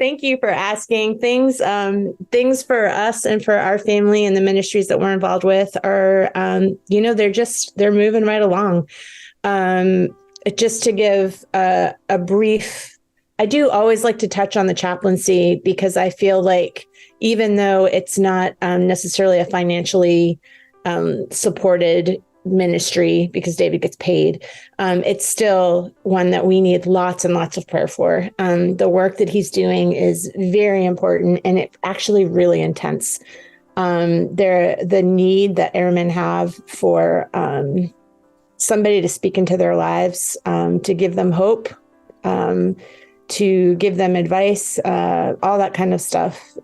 Thank you for asking. Things for us and for our family and the ministries that we're involved with are, they're moving right along. Um, just to give a brief, I do always like to touch on the chaplaincy because I feel like even though it's not necessarily a financially supported ministry because David gets paid, it's still one that we need lots and lots of prayer for. The work that he's doing is very important and it's actually really intense. The need that airmen have for somebody to speak into their lives, to give them hope, to give them advice, all that kind of stuff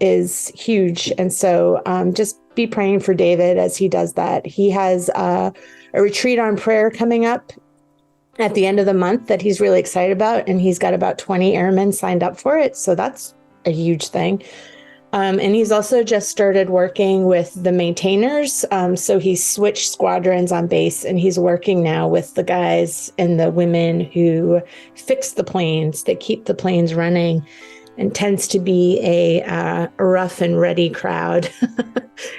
is huge. And so just be praying for David as he does that. He has a retreat on prayer coming up at the end of the month that he's really excited about. And he's got about 20 airmen signed up for it. So that's a huge thing. And he's also just started working with the maintainers. So he switched squadrons on base and he's working now with the guys and the women who fix the planes, that keep the planes running, and tends to be a rough and ready crowd.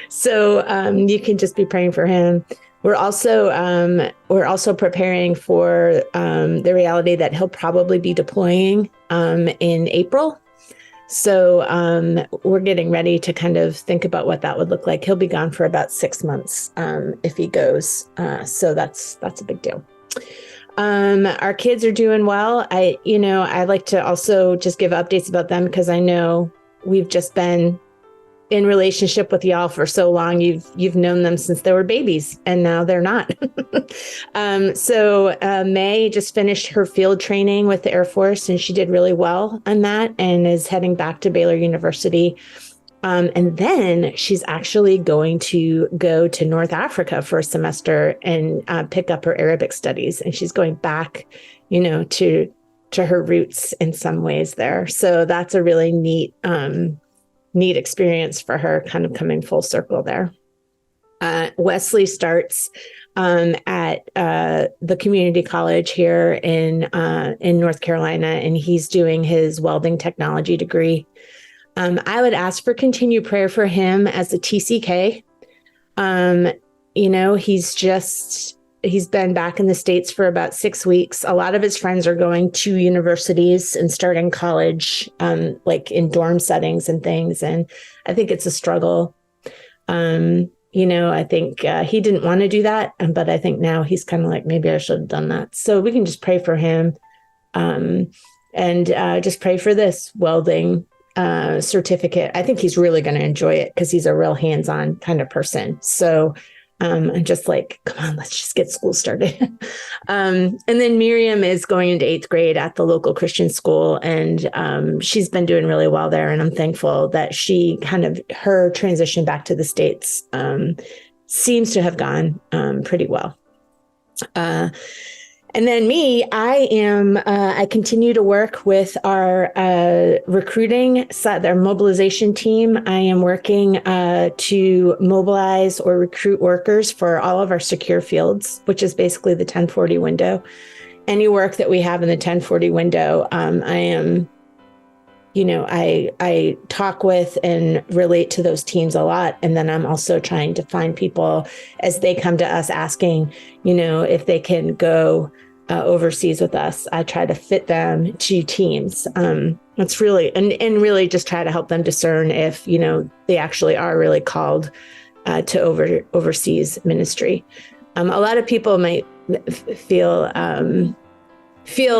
So you can just be praying for him. We're also preparing for the reality that he'll probably be deploying in April. So we're getting ready to kind of think about what that would look like. He'll be gone for about 6 months if he goes. So that's a big deal. Our kids are doing well. I like to also just give updates about them because I know we've just been in relationship with y'all for so long. You've known them since they were babies and now they're not. So May just finished her field training with the Air Force and she did really well on that and is heading back to Baylor University. And then she's actually going to go to North Africa for a semester and pick up her Arabic studies. And she's going back, to her roots in some ways there. So that's a really neat experience for her, kind of coming full circle there. Wesley starts at the community college here in North Carolina, and he's doing his welding technology degree. I would ask for continued prayer for him as a TCK. He's been back in the States for about 6 weeks. A lot of his friends are going to universities and starting college, like in dorm settings and things. And I think it's a struggle. I think he didn't want to do that. But I think now he's kind of like, maybe I should have done that. So we can just pray for him and just pray for this welding certificate. I think he's really going to enjoy it because he's a real hands-on kind of person. So I'm just like, come on, let's just get school started. And then Miriam is going into 8th grade at the local Christian school. And she's been doing really well there. And I'm thankful that her transition back to the States seems to have gone pretty well. And then me, I continue to work with our recruiting side, our mobilization team. I am working to mobilize or recruit workers for all of our secure fields, which is basically the 1040 window. Any work that we have in the 1040 window, I talk with and relate to those teams a lot. And then I'm also trying to find people as they come to us asking, if they can go overseas with us. I try to fit them to teams. It's really, and really just try to help them discern if, they actually are really called to overseas ministry. A lot of people might feel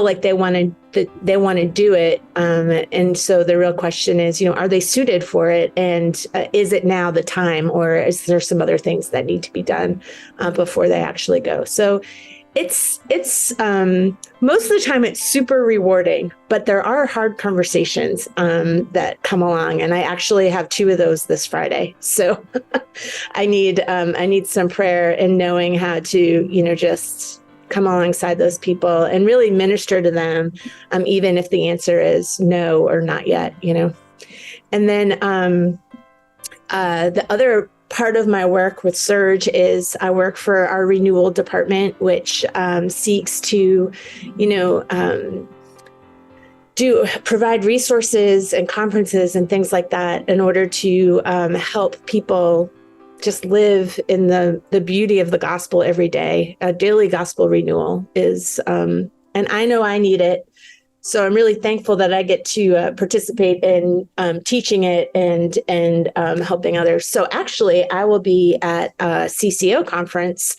like they want to do it. And so the real question is, are they suited for it? And is it now the time, or is there some other things that need to be done before they actually go? So it's most of the time it's super rewarding, but there are hard conversations that come along. And I actually have 2 of those this Friday. So I need some prayer and knowing how to, just come alongside those people and really minister to them, even if the answer is no or not yet, And then the other part of my work with Serge is I work for our renewal department, which seeks to, provide resources and conferences and things like that in order to help people just live in the beauty of the gospel every day. A daily gospel renewal is, and I know I need it. So I'm really thankful that I get to participate in teaching it and helping others. So actually, I will be at a CCO conference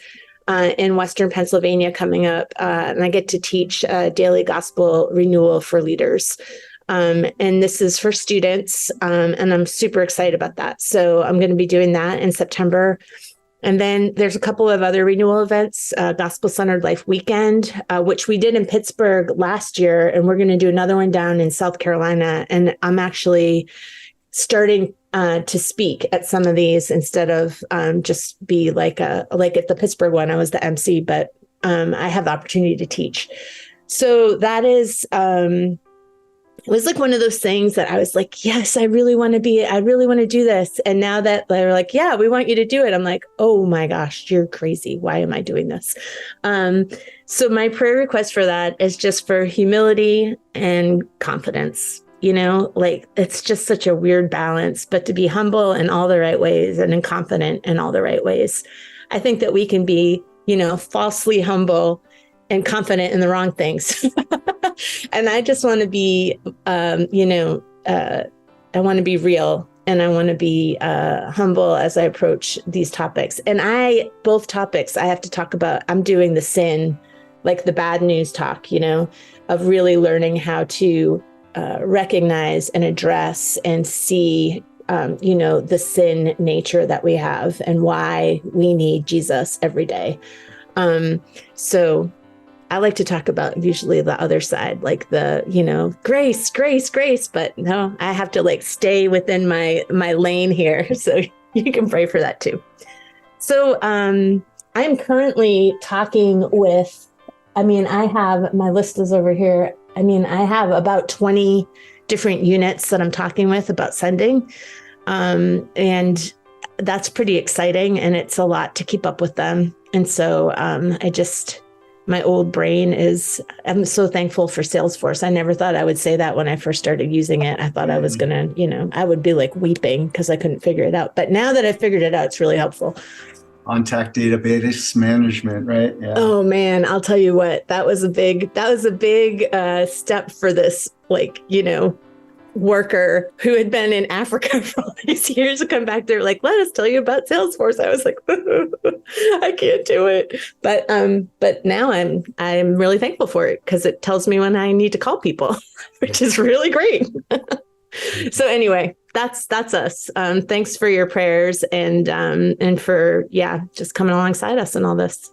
in Western Pennsylvania coming up, and I get to teach daily gospel renewal for leaders. And this is for students, and I'm super excited about that. So I'm going to be doing that in September. And then there's a couple of other renewal events, Gospel Centered Life Weekend, which we did in Pittsburgh last year, and we're going to do another one down in South Carolina. And I'm actually starting to speak at some of these instead of just be like at the Pittsburgh one, I was the MC, but I have the opportunity to teach. So that is, it was like one of those things that I was like, yes, I really want to do this. And now that they're like, yeah, we want you to do it, I'm like, oh my gosh, you're crazy. Why am I doing this? So my prayer request for that is just for humility and confidence. Like it's just such a weird balance, but to be humble in all the right ways and confident in all the right ways. I think that we can be, falsely humble and confident in the wrong things. And I just want to be, I want to be real, and I want to be humble as I approach these topics. And both topics I have to talk about, I'm doing the sin, like the bad news talk, of really learning how to recognize and address and see, the sin nature that we have and why we need Jesus every day. So I like to talk about usually the other side, like the, grace, but no, I have to stay within my lane here. So you can pray for that too. So I'm currently talking with, I have, my list is over here. I have about 20 different units that I'm talking with about sending. And that's pretty exciting. And it's a lot to keep up with them. And so my old brain I'm so thankful for Salesforce. I never thought I would say that when I first started using it. I thought I was going to, I would be weeping because I couldn't figure it out. But now that I figured it out, it's really helpful. Contact database management, right? Yeah. Oh man, I'll tell you what, that was a big step for this, worker who had been in Africa for all these years to come back there, let us tell you about Salesforce. I was like, I can't do it. But now I'm really thankful for it because it tells me when I need to call people, which is really great. So anyway, that's us. Thanks for your prayers and for, just coming alongside us in all this.